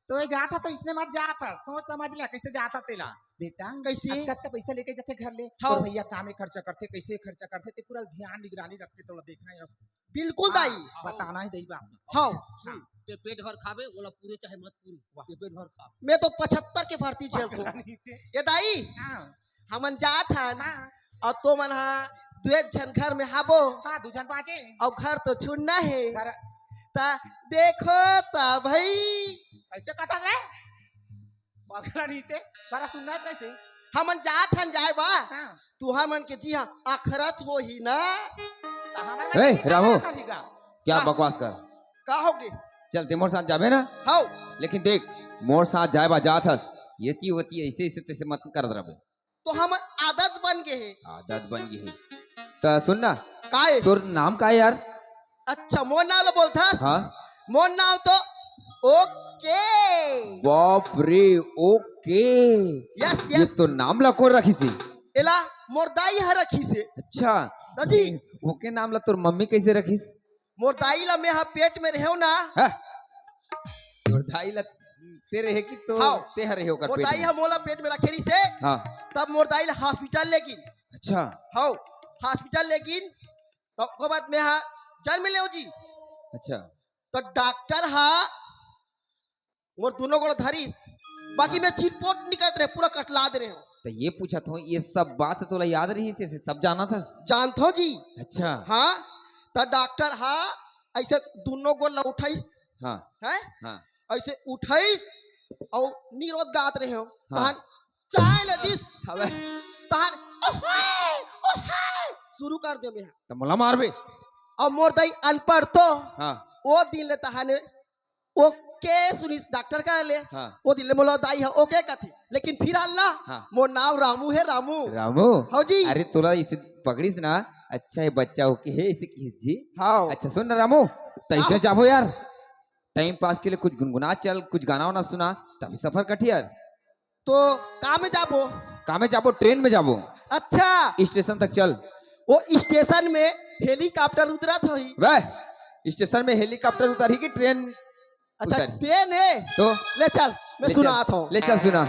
तो ये जाता तो इसने मत जाता सोच समझ लिया कैसे जाता तेला बेटा कैसे? अब कत्ते पैसा लेके जाते घर ले हाँ। और भैया कामे खर्चा करते कैसे खर्चा करते ते पूरा ध्यान निगरानी रख के तो देखना है बिल्कुल दाई बताना ही देई बाप हाँ सुन ते पेट भर खावे बोला पूरे चाहे मत पूरी ते पेट भर खा मैं तो 75 के भर्ती झेल को ये दाई हां हमन जात हन हां और तो मन हा दुए झन घर में हाबो हां दुजन बाजे और घर तो छुड़ना है घर ता देखो ता भाई कैसे कथा रे बगला नीते बड़ा सुनना कैसे हमन जात हन जाए बा हां तुहा मन के जी हाँ आखरत हो ही ना तो हमार ए, रामू। करेगा क्या बकवास कर का होगे चलते मोर साथ जाबे ना हाउ लेकिन देख मोर साथ जाए बा जात हस ये ती होती ऐसे ऐसे तैसे मत कर रहे तो हम आदत बन गए है आदत बन गई है तो सुन ना काए तोर नाम का है यार अच्छा मोर नाम ला बोलता हाँ मोर नाम तो ओके बाप रे ओके यस ये यस तो नाम ला कौन रखी सी एला मोर दाई है रखी से अच्छा दादी ओके नाम ला तोर मम्मी कैसे रखीस मोर दाई ला मैं हाँ पेट में रहो ना हाँ? तोर दाई ला तेरे है कि तो हाँ। ते हरे होकर मोर पेट दाई में? हा मोला पेट में रखेरी से हाँ तब मोर दाई ला हॉस्पिटल लेकिन अच्छा हाउ हॉस्पिटल लेकिन तो को बाद में हा जन्म ले जी अच्छा तो डॉक्टर हा मोर दोनों को धरीस बाकी मैं चिटपोट निकल रहे पूरा कटला दे रहे हो तो ये पूछा था ये सब बात तो ला याद रही से सब जाना था जानते हो जी अच्छा हाँ तो डॉक्टर हा ऐसे दोनों को उठाइस हाँ है हाँ ऐसे उठाइस और निरोध गात रहे हो हाँ। तहन चाय ले दिस हवे तहन शुरू कर दे मैं तो मोला मारबे और मोर दाई अनपढ़ तो हाँ वो दिन ले तहन ओके सुनिस डॉक्टर का ले हाँ वो दिन ले मोला दाई है ओके कथी लेकिन फिर अल्लाह हाँ मोर नाम रामू है रामू रामू हाँ जी अरे तोला इसे पकड़ीस ना अच्छा है बच्चा ओके है इसे किस जी हाँ अच्छा सुन ना रामू तो ऐसे जाबो यार टाइम पास के लिए कुछ गुनगुना चल कुछ गाना वाना सुना तभी सफर कटी यार तो कहाँ में जाबो कहाँ में जाबो ट्रेन में जाबो अच्छा स्टेशन तक चल वो स्टेशन में हेलीकॉप्टर उतरा था ही वह स्टेशन में हेलीकॉप्टर उतारी की ट्रेन अच्छा उतारी। ट्रेन है तो ले चल मैं ले सुना चल, आता हूँ ले चल सुना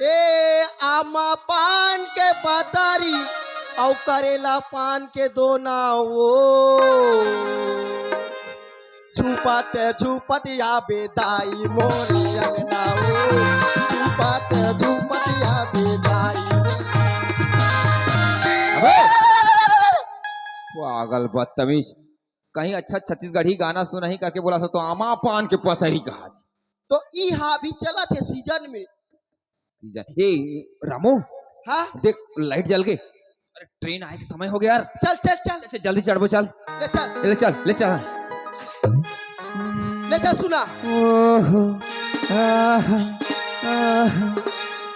ए आमा पान के पतारी औ करेला पान के दोना वो झुपत झुपत आबे दाई मोर अंगना वो झुपत झुपत आबे दाई अबे पागल बदतमीज कहीं अच्छा छत्तीसगढ़ी गाना सुना ही करके बोला तो आमा पान के पतरी कहा तो ई हा भी चला थे सीजन में ए रामू हाँ देख लाइट जल गई अरे ट्रेन आए के समय हो गया यार चल चल चल चल जल्दी चढ़बो चल ले चल ले चल ले चल ले जा सुना। ओहो आहा आहा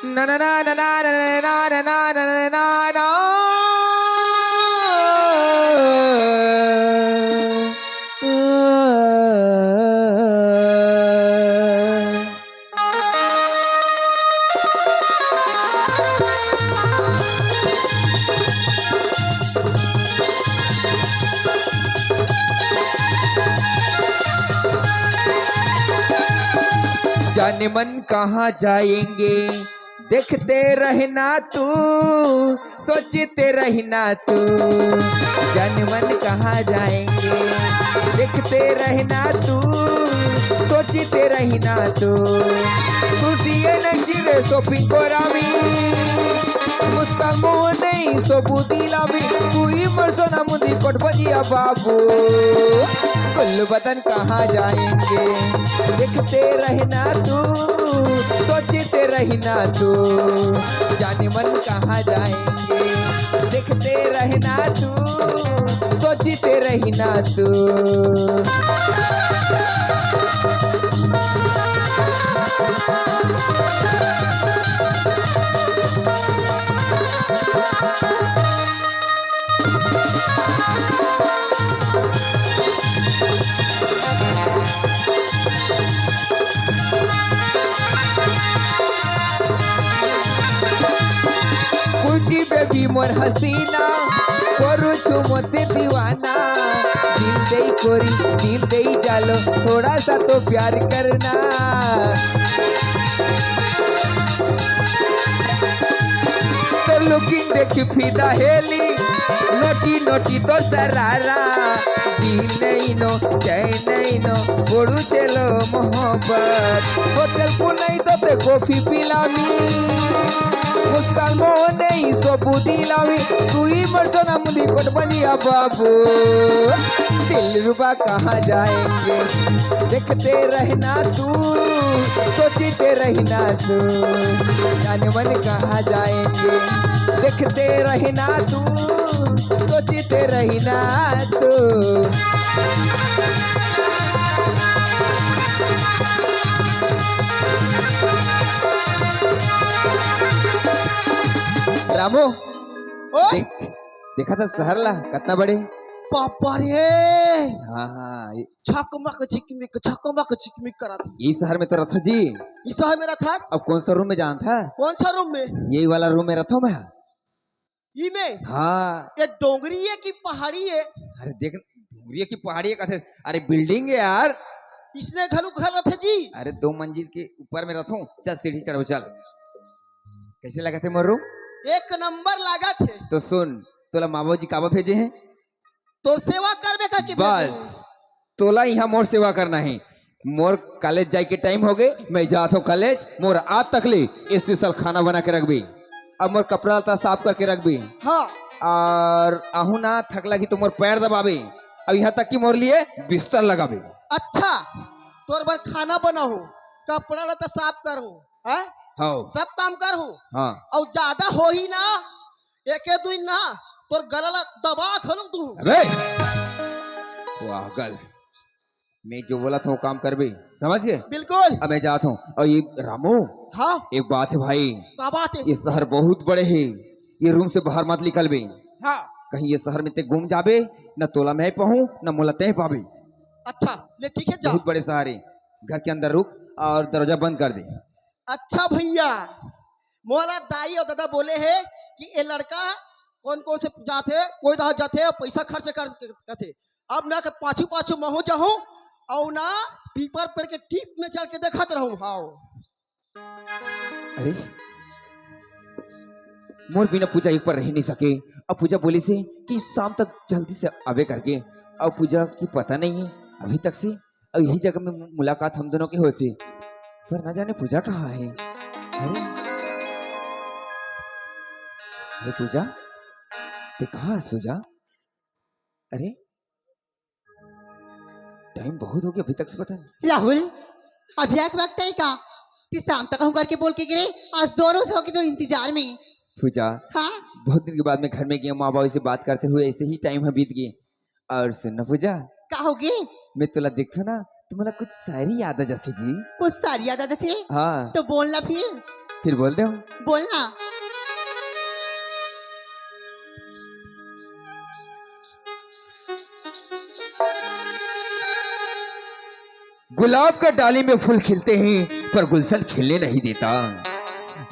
ना ना ना ना ना ना ना ना ना ना ना ना जाने मन कहाँ जाएंगे देखते रहना तू सोचते रहना तू जाने मन कहाँ जाएंगे देखते रहना तू सोचते रहना तू खुशिये नशीबे शॉपिंग करावी मुस्कान मोह नहीं सोबू दिलावी कोई मर्सना मुंदी कोट बजिया बाबू कुल्लू बदन कहाँ जाएंगे देखते रहना तू सोचते रहना तू जाने मन कहाँ जाएंगे देखते रहना तू सोचते रहना तू कुटी बेबी मोर हसीना करू छु मोते दीवाना दिल दे जालो थोड़ा सा तो प्यार करना तो लुकिंग देखी फिदा हेली नोटी नोटी तो सरारा दिल नहीं नो चैन नहीं नो बोड़ू चलो मोहब्बत होटल को नहीं तो ते कॉफी पिलामी मुस्कान मोह नहीं सोबू दिलावी कोई मर्सना मुंदी कोट बजिया बाबू दिल रुबा कहाँ जाएंगे देखते रहना तू सोचते रहना तू जाने मन कहाँ जाएंगे देखते रहना तू सोचते रहना तू रामो ओ देखा था शहर ला कितना बड़े पापा रे हाँ हाँ छकमक चिकमिक करा था। यही शहर में तो रथो जी इस है मेरा था। अब कौन सा रूम में जान था कौन सा रूम में? यही वाला रूम में रथो मैं ई में हाँ ये डोंगरी है कि पहाड़ी है? अरे देख डूंगरी की पहाड़ी है कहते अरे बिल्डिंग है यार इसने घलू घर रथे जी। अरे 2 मंजिल के ऊपर में रथो चल सीढ़ी चढ़ो चल कैसे लगा थे मोर रूम एक नंबर लगा थे। तो सुन तोला माबो जी काबा भेजे हैं तो सेवा करबे का कि बस तोला यहाँ मोर सेवा करना है मोर कॉलेज जाए के टाइम हो गए मैं जात हूँ कॉलेज मोर आज तक ले स्पेशल खाना बना के रख भी अब मोर कपड़ा लता साफ करके रख भी हाँ और आहू ना थक लगी तो मोर पैर दबावे अब यहाँ तक कि मोर लिए बिस्तर लगावे अच्छा तोर बार खाना बनाऊ कपड़ा लता साफ करूँ हैं हाँ सब काम करूँ हाँ और ज्यादा हो ही ना एक दिन ना तोर गला दबा खलू तू। अबे पागल मैं जो बोला था वो काम कर भी समझिए बिल्कुल। अब मैं जाता हूँ और ये रामू हाँ एक बात है भाई क्या बात है? ये शहर बहुत बड़े है ये रूम से बाहर मत निकल बे हाँ कहीं ये शहर में ते घूम जाबे न तोला मैं पहूँ न मोला ते पाबे अच्छा ले ठीक है जा। बहुत बड़े शहर है घर के अंदर रुक और दरवाजा बंद कर दे। अच्छा भैया मोला दाई और दादा बोले है कि ये लड़का कौन कौन से जाते कोई दहा जाते और पैसा खर्च करते अब ना पाछू पाछू महू जाऊं और ना पीपर पेड़ के टीप में चल के देखत रहूं। हाँ अरे मोर बिना पूजा एक पर रह नहीं सके अब पूजा बोली से कि शाम तक जल्दी से आवे करके अब पूजा की पता नहीं है अभी तक से और यही जगह में मुलाकात हम दोनों की होती पर न जाने पूजा कहाँ है। अरे अरे पूजा ते कहाँ है पूजा? अरे टाइम बहुत हो गया अभी तक से पता नहीं। राहुल अभी एक वक्त है का कि शाम तक हम करके बोल के गिरे आज 2 रोज हो गए तो इंतजार में। पूजा हाँ बहुत दिन के बाद मैं घर में गया माँ बाबू से बात करते हुए ऐसे ही टाइम है बीत गए और सुन ना पूजा का होगी मैं तुला देखता ना तुम्हाला कुछ शायरी याद आ जाती जी? कुछ सारी याद आते थे हाँ, तो बोलना फिर बोल दे हूँ। बोलना। गुलाब का डाली में फूल खिलते हैं पर गुलशन खिलने नहीं देता।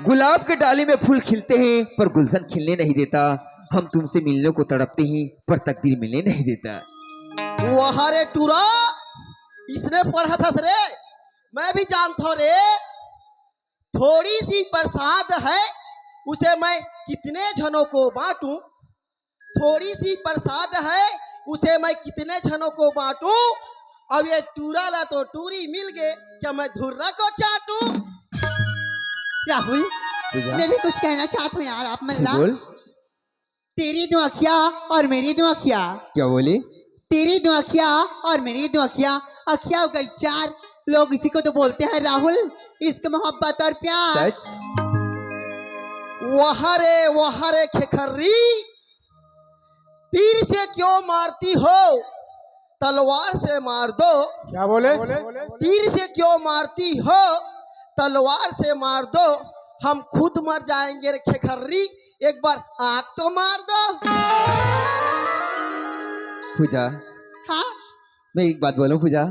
गुलाब के डाली में फूल खिलते हैं पर गुलशन खिलने नहीं देता। हम तुमसे मिलने को तड़पते हैं पर तकदीर मिलने नहीं देता। वहाँ रे टूरा, इसने पढ़ा था रे, मैं भी जानता हूँ रे। थोड़ी सी प्रसाद है उसे मैं कितने जनों को बांटूं। थोड़ी सी प्रसाद है उसे मैं कितने जनों को बांटूं। अब ये टूरा ला तो टूरी मिल गए, क्या मैं धुर्रा को चाटूं। राहुल पूजा, मैं भी कुछ कहना चाहता हूँ यार, आप मल्ला। बोल। तेरी दो अखियाँ और मेरी दो अखियाँ, क्या बोली? तेरी दो अखियाँ और मेरी दो अखियाँ, अखियाँ हो गई चार। लोग इसी को तो बोलते हैं राहुल, इश्क मोहब्बत और प्यार। सच? वहाँ रे खेखर्री, तीर से क्यों मारती हो, तलवार से मार दो। क्या बोले? तीर से क्यों मारती हो, तलवार से मार दो। हम खुद मर जाएंगे रे खेखर्री, एक बार आँख तो मार दो। पूजा, हाँ मैं एक बात बोलूं पूजा,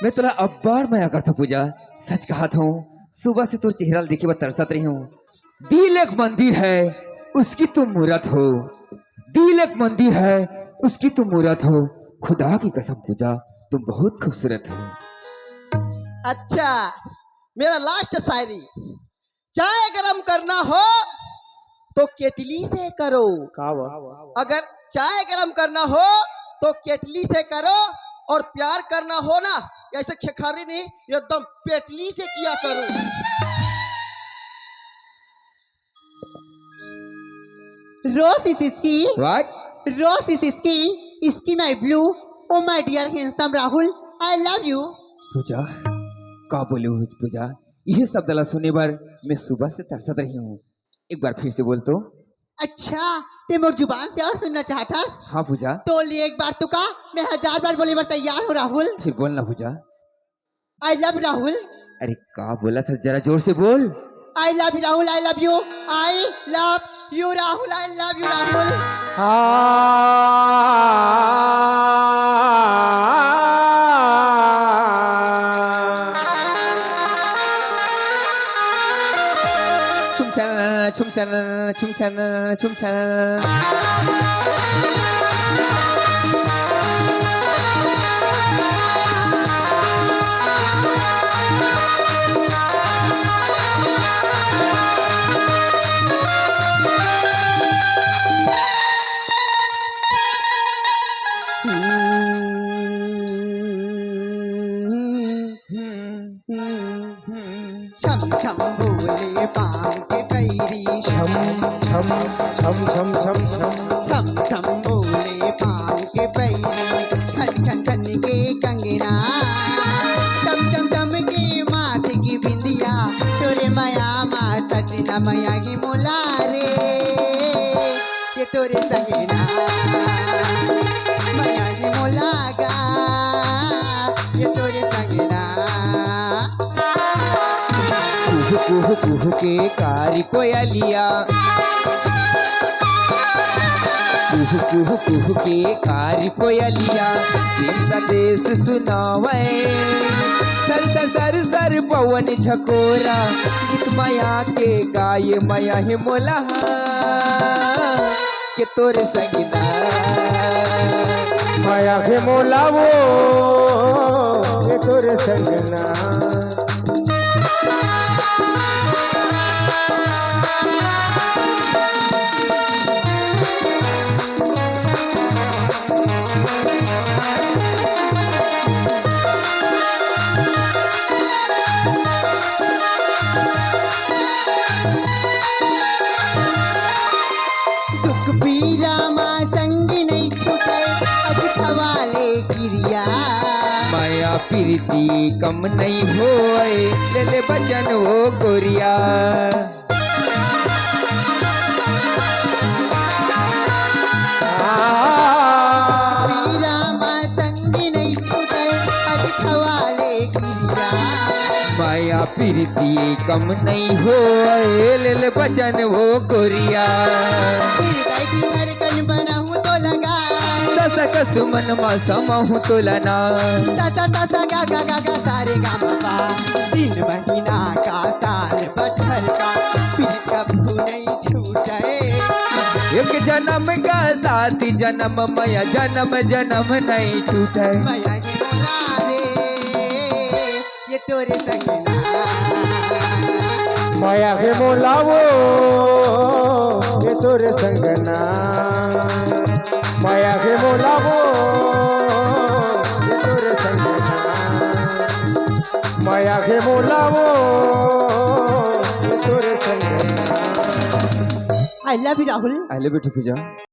मैं तुला अब बार माया करता पूजा। सच कहा था, सुबह से तुर चेहरा देखे मैं तरसत रही हूँ। दिल एक मंदिर है उसकी तुम मूरत हो, दिल एक मंदिर है उसकी तुम मूरत हो। खुदा की कसम पूजा, तुम बहुत खूबसूरत हो। अच्छा, मेरा लास्ट शायरी। चाय गरम करना हो तो केटली से करो। अगर चाय गरम करना हो तो केटली से करो, और प्यार करना हो ना ऐसे खेखारी नहीं, एकदम पेटली से किया करो। रोज इस इसकी, What? रोज इस इसकी my blue, oh my dear handsome Rahul, I love you. Pooja, का बोले हो पूजा? यही शब्द ला सुने बार मैं सुबह से तरसत रही हूँ। एक बार फिर से बोल तो। अच्छा ते मोर जुबान से और सुनना चाहतास? हाँ पूजा, तो ले एक बार तो का, मैं 1000 बार बोले बार तैयार हो राहुल। फिर बोलना पूजा। आई लव राहुल, अरे का बोला था, जरा जोर से बोल। I love Rahul, I love you, I love you Rahul, I love you Rahul. 춤찬 춤찬 춤찬 춤찬 छम छम बोले पाँव के पैरी, छम छम छम छम छम छम छम छम बोले पाँव के पैरी, खन खन खन के कंगना, चम चम चम के माथे की बिंदिया, तोरे माया मा सजना माया की मोला रे, ये तोरे संगना माया की मोला गा, ये तोरे संगना। कुहू कुहू के कारी कोयलिया, कुहू कुहू के कारी कोयलिया, प्रेम संदेश सुनावे। सर सर सर सर पवन झकोरा, गीत माया के गाये माया ही मोला के तोरे संगना। माया के मोलावो ये तोरे संगना। दुख पीरा माँ संग नहीं छूटे, अब खवाले गिरिया। माया प्रीति कम नहीं होए, ले ले बचन हो गोरिया। पीरा माँ संग नहीं छूटे, अब खवाले प्रीति कम नहीं हो ले ले बचन वो गोरिया हृदय की धड़कन बनाऊं तो लगा ससक सुमन मौसम हूँ तो लना सा सा सा सा गा गा गा गा सारे गा मा पा 3 महीना का साल बछर का फिर कभू नहीं छूटे एक जन्म का साथ जन्म मया जन्म जन्म नहीं छूटे मैया के बोला रे ये तोरे संग ना माया के मोलावो ये तोरे संगना माया के मोलावो ये तोरे संगना माया के मोलावो ये तोरे संगना आई लव यू राहुल आले बेटे पूजा